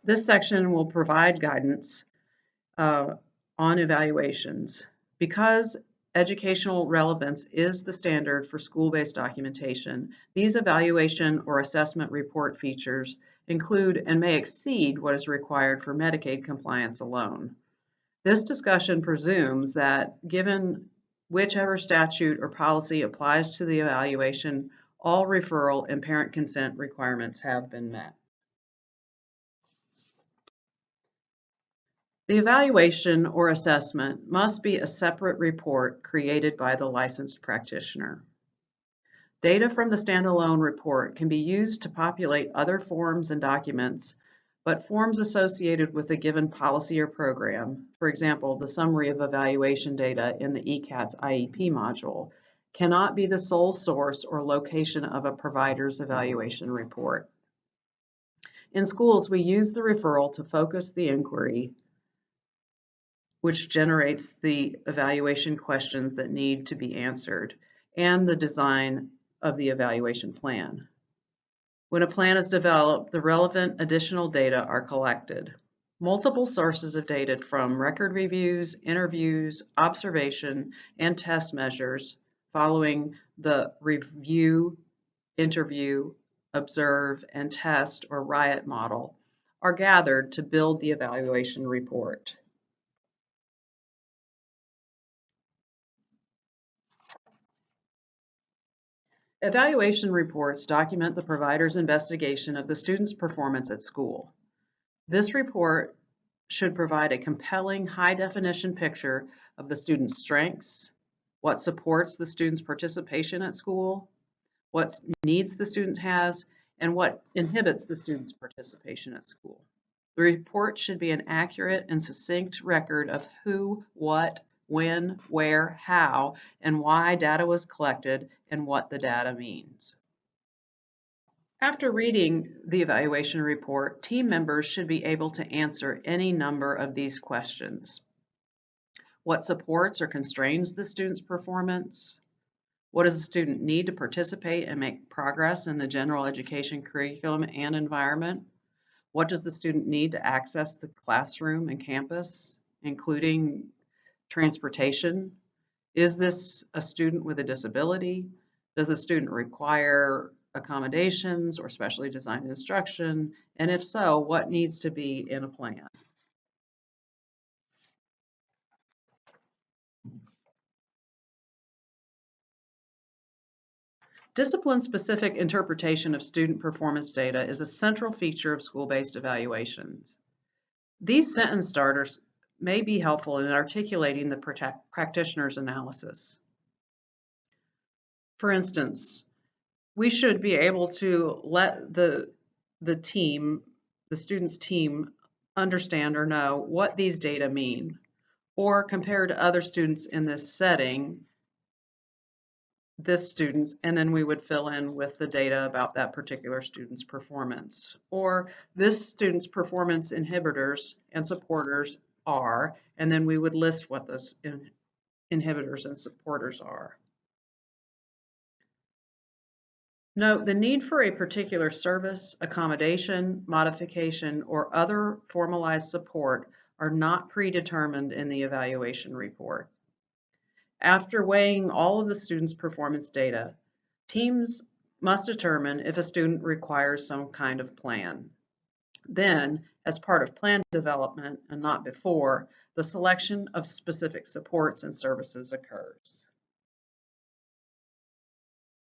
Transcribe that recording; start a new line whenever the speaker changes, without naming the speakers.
This section will provide guidance on evaluations. Because educational relevance is the standard for school-based documentation, these evaluation or assessment report features include and may exceed what is required for Medicaid compliance alone. This discussion presumes that given whichever statute or policy applies to the evaluation, all referral and parent consent requirements have been met. The evaluation or assessment must be a separate report created by the licensed practitioner. Data from the standalone report can be used to populate other forms and documents, but forms associated with a given policy or program, for example, the summary of evaluation data in the ECATS IEP module, cannot be the sole source or location of a provider's evaluation report. In schools, we use the referral to focus the inquiry, which generates the evaluation questions that need to be answered, and the design of the evaluation plan. When a plan is developed, the relevant additional data are collected. Multiple sources of data from record reviews, interviews, observation, and test measures following the review, interview, observe, and test or RIOT model are gathered to build the evaluation report. Evaluation reports document the provider's investigation of the student's performance at school. This report should provide a compelling, high-definition picture of the student's strengths, what supports the student's participation at school, what needs the student has, and what inhibits the student's participation at school. The report should be an accurate and succinct record of who, what, when, where, how, and why data was collected and what the data means. After reading the evaluation report, team members should be able to answer any number of these questions. What supports or constrains the student's performance? What does the student need to participate and make progress in the general education curriculum and environment? What does the student need to access the classroom and campus, including transportation? Is this a student with a disability? Does the student require accommodations or specially designed instruction? And if so, what needs to be in a plan? Discipline-specific interpretation of student performance data is a central feature of school-based evaluations. These sentence starters may be helpful in articulating the practitioner's analysis. For instance, we should be able to let the student's team understand or know what these data mean, or compared to other students in this setting, this student's, and then we would fill in with the data about that particular student's performance. Or this student's performance inhibitors and supporters are, and then we would list what those inhibitors and supporters are. Note, the need for a particular service, accommodation, modification, or other formalized support are not predetermined in the evaluation report. After weighing all of the student's performance data, teams must determine if a student requires some kind of plan. Then, as part of plan development and not before, the selection of specific supports and services occurs.